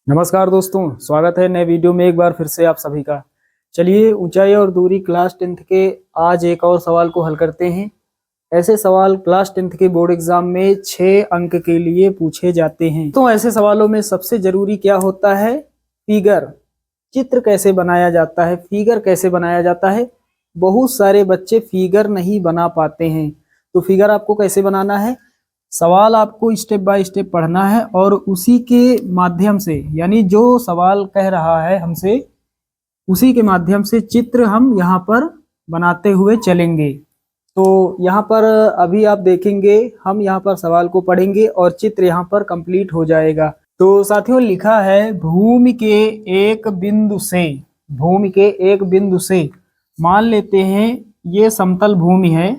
नमस्कार दोस्तों, स्वागत है नए वीडियो में एक बार फिर से आप सभी का। चलिए ऊंचाई और दूरी क्लास 10th के आज एक और सवाल को हल करते हैं। ऐसे सवाल क्लास 10th के बोर्ड एग्जाम में 6 अंक के लिए पूछे जाते हैं। तो ऐसे सवालों में सबसे जरूरी क्या होता है? फिगर, चित्र कैसे बनाया जाता है, फिगर कैसे बनाया जाता है। बहुत सारे बच्चे फिगर नहीं बना पाते हैं। तो फिगर आपको कैसे बनाना है, सवाल आपको स्टेप बाय स्टेप पढ़ना है और उसी के माध्यम से, यानी जो सवाल कह रहा है हमसे, उसी के माध्यम से चित्र हम यहाँ पर बनाते हुए चलेंगे। तो यहाँ पर अभी आप देखेंगे, हम यहाँ पर सवाल को पढ़ेंगे और चित्र यहाँ पर कंप्लीट हो जाएगा। तो साथियों लिखा है भूमि के एक बिंदु से, भूमि के एक बिंदु से मान लेते हैं ये समतल भूमि है।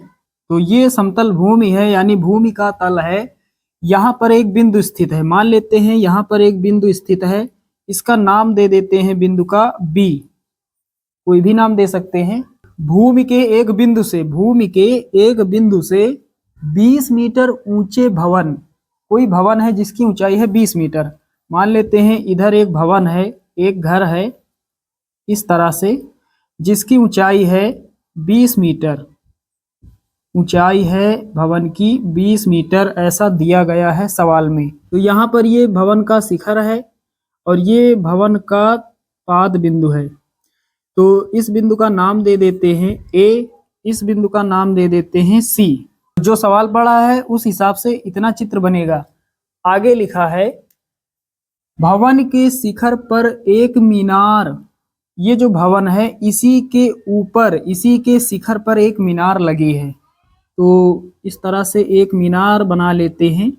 तो ये समतल भूमि है यानी भूमि का तल है। यहाँ पर एक बिंदु स्थित है, मान लेते हैं यहाँ पर एक बिंदु स्थित है। इसका नाम दे देते हैं बिंदु का बी, कोई भी नाम दे सकते हैं। भूमि के एक बिंदु से, भूमि के एक बिंदु से 20 मीटर ऊंचे भवन, कोई भवन है जिसकी ऊंचाई है 20 मीटर। मान लेते हैं इधर एक भवन है, एक घर है इस तरह से, जिसकी ऊंचाई है 20 मीटर, ऊंचाई है भवन की 20 मीटर, ऐसा दिया गया है सवाल में। तो यहाँ पर ये भवन का शिखर है और ये भवन का पाद बिंदु है। तो इस बिंदु का नाम दे देते हैं ए, इस बिंदु का नाम दे देते हैं सी। जो सवाल पड़ा है उस हिसाब से इतना चित्र बनेगा। आगे लिखा है भवन के शिखर पर एक मीनार, ये जो भवन है इसी के ऊपर, इसी के शिखर पर एक मीनार लगी है। तो इस तरह से एक मीनार बना लेते हैं।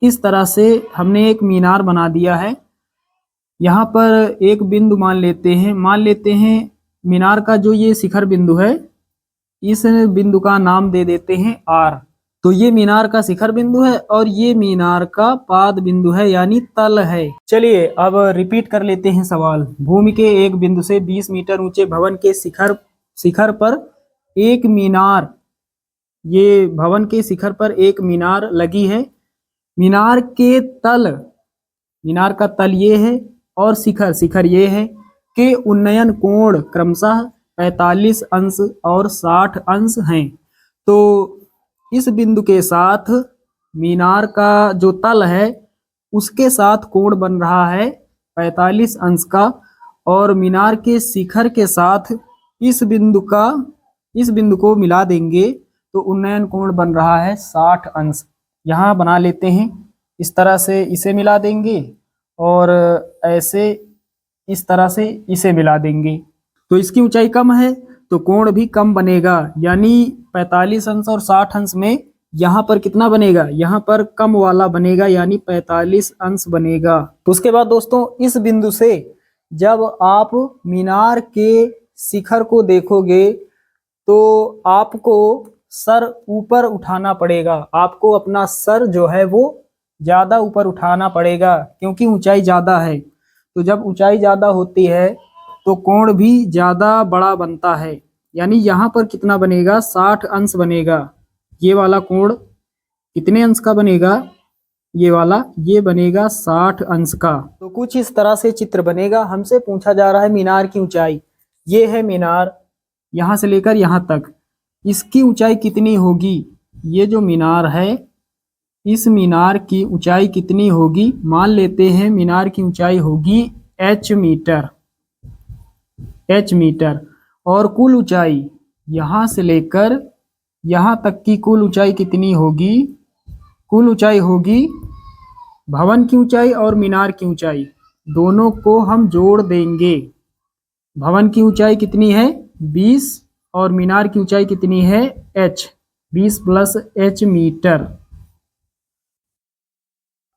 इस तरह से हमने एक मीनार बना दिया है। यहाँ पर एक बिंदु मान लेते हैं, मान लेते हैं मीनार का जो ये शिखर बिंदु है, इस बिंदु का नाम दे देते हैं आर। तो ये मीनार का शिखर बिंदु है और ये मीनार का पाद बिंदु है यानी तल है। चलिए अब रिपीट कर लेते हैं सवाल। भूमि के एक बिंदु से 20 मीटर ऊंचे भवन के शिखर पर एक मीनार, ये भवन के शिखर पर एक मीनार लगी है। मीनार के तल, मीनार का तल ये है और शिखर ये है, के उन्नयन कोण क्रमशः 45 अंश और 60 अंश हैं। तो इस बिंदु के साथ मीनार का जो तल है उसके साथ कोण बन रहा है 45 अंश का, और मीनार के शिखर के साथ इस बिंदु को मिला देंगे तो उन्नयन कोण बन रहा है 60 अंश। यहाँ बना लेते हैं, इस तरह से इसे मिला देंगे और ऐसे इस तरह से इसे मिला देंगे। तो इसकी ऊंचाई कम है तो कोण भी कम बनेगा, यानी 45 अंश और 60 अंश में यहाँ पर कितना बनेगा, यहाँ पर कम वाला बनेगा यानी 45 अंश बनेगा। तो उसके बाद दोस्तों इस बिंदु से जब आप मीनार के शिखर को देखोगे तो आपको सर ऊपर उठाना पड़ेगा, आपको अपना सर जो है वो ज्यादा ऊपर उठाना पड़ेगा क्योंकि ऊंचाई ज्यादा है। तो जब ऊंचाई ज्यादा होती है तो कोण भी ज्यादा बड़ा बनता है, यानी यहाँ पर कितना बनेगा 60 अंश बनेगा। ये वाला कोण कितने अंश का बनेगा, ये वाला, ये बनेगा 60 अंश का। तो कुछ इस तरह से चित्र बनेगा। हमसे पूछा जा रहा है मीनार की ऊंचाई, ये है मीनार यहाँ से लेकर यहाँ तक, इसकी ऊंचाई कितनी होगी। ये जो मीनार है इस मीनार की ऊंचाई कितनी होगी, मान लेते हैं मीनार की ऊंचाई होगी h मीटर, h मीटर। और कुल ऊंचाई यहाँ से लेकर यहाँ तक की कुल ऊंचाई कितनी होगी, कुल ऊंचाई होगी भवन की ऊंचाई और मीनार की ऊंचाई दोनों को हम जोड़ देंगे। भवन की ऊंचाई कितनी है 20 और मीनार की ऊंचाई कितनी है h, 20 plus h metre.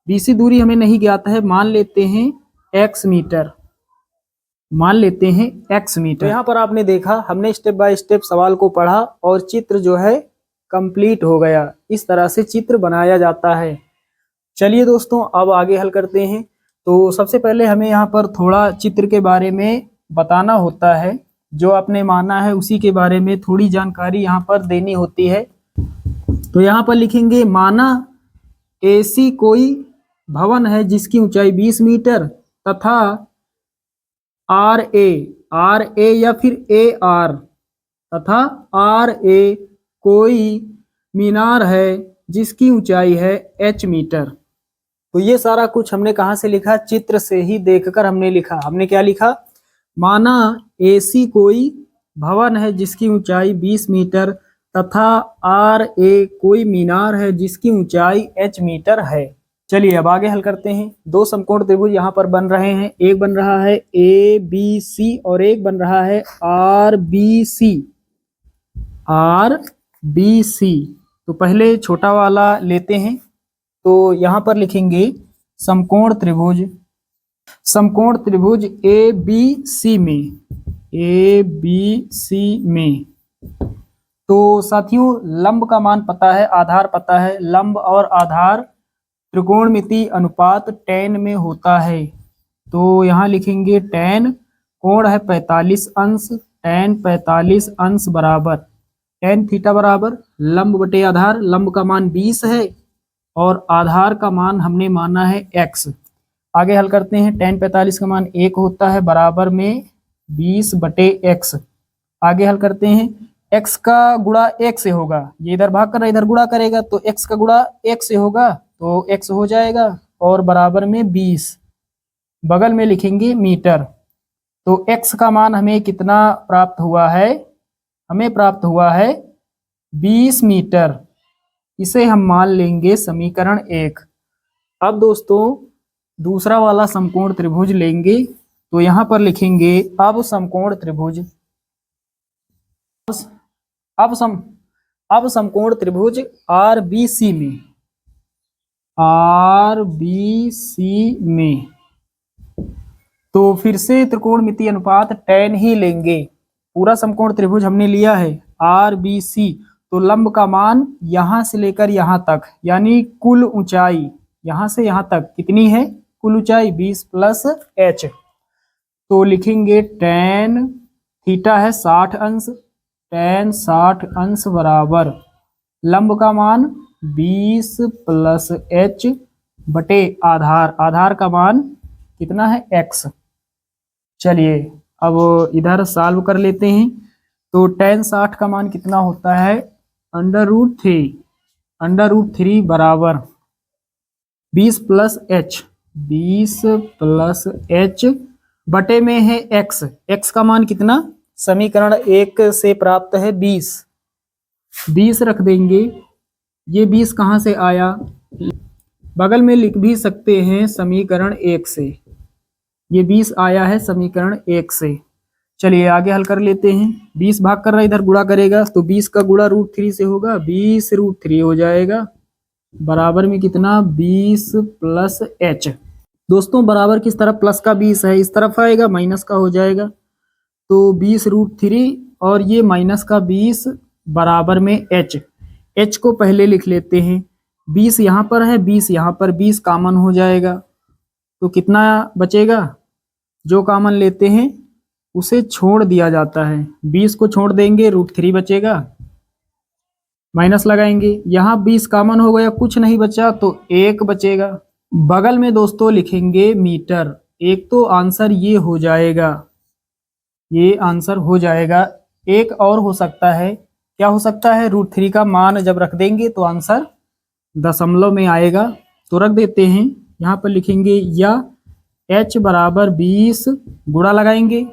BC दूरी हमें नहीं ज्ञात है, मान लेते हैं x मीटर, मान लेते हैं x मीटर। तो यहाँ पर आपने देखा हमने स्टेप बाय स्टेप सवाल को पढ़ा और चित्र जो है कंप्लीट हो गया। इस तरह से चित्र बनाया जाता है। चलिए दोस्तों अब आगे हल करते हैं। तो सबसे पहले हमें यहाँ पर थोड़ा चित्र के बारे में बताना होता है, जो आपने माना है उसी के बारे में थोड़ी जानकारी यहाँ पर देनी होती है। तो यहाँ पर लिखेंगे माना ऐसी कोई भवन है जिसकी ऊंचाई 20 मीटर तथा आर ए या फिर ए आर तथा आर ए कोई मीनार है जिसकी ऊंचाई है h मीटर। तो ये सारा कुछ हमने कहाँ से लिखा? चित्र से ही देखकर हमने लिखा। हमने क्या लिखा? माना ऐसी कोई भवन है जिसकी ऊंचाई 20 मीटर तथा आर ए कोई मीनार है जिसकी ऊंचाई h मीटर है। चलिए अब आगे हल करते हैं। दो समकोण त्रिभुज यहाँ पर बन रहे हैं। एक बन रहा है ए बी सी और एक बन रहा है आर बी सी। तो पहले छोटा वाला लेते हैं। तो यहाँ पर लिखेंगे समकोण त्रिभुज ए बी सी में। तो साथियों लंब का मान पता है, आधार पता है। लंब और आधार त्रिकोणमिति अनुपात tan में होता है। तो यहाँ लिखेंगे tan, कोण है 45 अंश, tan 45 अंश बराबर tan थीटा बराबर लंब बटे आधार। लंब का मान 20 है और आधार का मान हमने माना है x। आगे हल करते हैं। tan 45 का मान 1 होता है बराबर में 20 बटे x। आगे हल करते हैं। x का गुणा 1 से होगा, ये इधर भाग कर इधर गुणा करेगा तो x का गुणा 1 से होगा तो x हो जाएगा और बराबर में 20। बगल में लिखेंगे मीटर। तो x का मान हमें कितना प्राप्त हुआ है? हमें प्राप्त हुआ है 20 मीटर। इसे हम मान लेंगे समीकरण 1। अब दोस्तों दूसरा वाला समकोण त्रिभुज लेंगे। तो यहाँ पर लिखेंगे अब समकोण त्रिभुज समकोण त्रिभुज RBC में। तो फिर से त्रिकोणमिति अनुपात tan ही लेंगे। पूरा समकोण त्रिभुज हमने लिया है RBC। तो लंब का मान यहां से लेकर यहां तक यानी कुल ऊंचाई यहां से यहां तक कितनी है? कुल ऊंचाई 20 प्लस h। तो लिखेंगे tan थीटा है 60 अंश, tan 60 अंश बराबर लंब का मान 20 प्लस h बटे आधार। आधार का मान कितना है? x। चलिए अब इधर सॉल्व कर लेते हैं। तो tan 60 का मान कितना होता है? √3 बराबर 20 प्लस h बटे में है x। x का मान कितना? समीकरण 1 से प्राप्त है 20 रख देंगे। ये 20 कहाँ से आया? बगल में लिख भी सकते हैं समीकरण 1 से। ये 20 आया है समीकरण 1 से। चलिए आगे हल कर लेते हैं। 20 भाग कर रहा है इधर गुणा करेगा तो 20 का गुणा √3 से होगा, 20 √3 हो जाएगा बराबर में कितना? 20 प्लस h। दोस्तों बराबर किस तरफ? प्लस का 20 है, इस तरफ आएगा माइनस का हो जाएगा। तो 20 √3 और ये माइनस का 20 बराबर में h को पहले लिख लेते हैं। 20 यहाँ पर है, 20 यहाँ पर, 20 कॉमन हो जाएगा तो कितना बचेगा? जो कॉमन लेते हैं उसे छोड़ दिया जाता है। 20 को छोड़ देंगे √3 बचेगा, माइनस लगाएंगे। यहाँ 20 कॉमन हो गया, कुछ नहीं बचा तो 1 बचेगा। बगल में दोस्तों लिखेंगे मीटर। एक तो आंसर ये हो जाएगा, ये आंसर हो जाएगा। एक और हो सकता है, क्या हो सकता है? √3 का मान जब रख देंगे तो आंसर दशमलव में आएगा। तो रख देते हैं, यहाँ पर लिखेंगे या h बराबर 20 गुणा लगाएंगे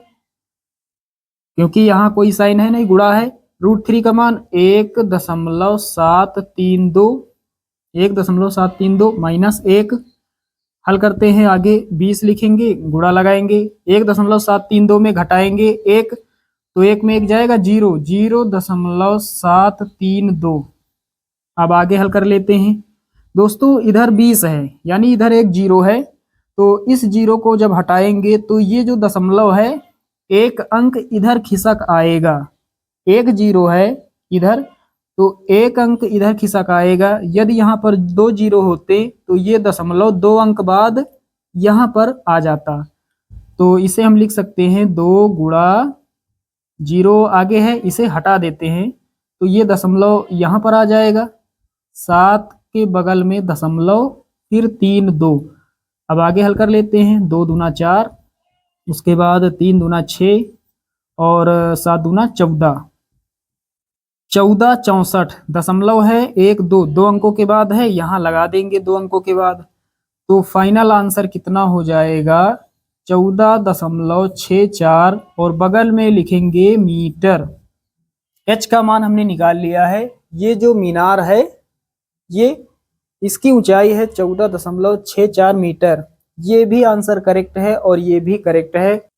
क्योंकि यहाँ कोई साइन है नहीं, गुणा है। √3 का मान 1.732 माइनस 1। हल करते हैं आगे। 20 लिखेंगे, गुणा लगाएंगे, 1.732 में घटाएंगे 1 तो 1 में 1 जाएगा 0.732। अब आगे हल कर लेते हैं। दोस्तों इधर 20 है यानी इधर एक 0 है, तो इस 0 को जब हटाएंगे तो ये जो दशमलव है एक अंक इधर खिसक आएगा। एक 0 है इधर तो एक अंक इधर खिसक आएगा। यदि यहाँ पर 2 0 होते तो ये दशमलव 2 अंक बाद यहाँ पर आ जाता। तो इसे हम लिख सकते हैं 2 गुणा 0 आगे है, इसे हटा देते हैं तो ये दशमलव यहाँ पर आ जाएगा। 7 के बगल में दशमलव फिर 3 2 अब आगे हल कर लेते हैं। 2 दूना 4, उसके बाद 3 दूना 6 और 7 दूना 14। 14 64 दशमलव है, 1 2 दो अंकों के बाद है, यहाँ लगा देंगे 2 अंकों के बाद। तो फाइनल आंसर कितना हो जाएगा? 14.64 और बगल में लिखेंगे मीटर। एच का मान हमने निकाल लिया है। ये जो मीनार है ये इसकी ऊंचाई है 14.64 मीटर। ये भी आंसर करेक्ट है और ये भी करेक्ट है।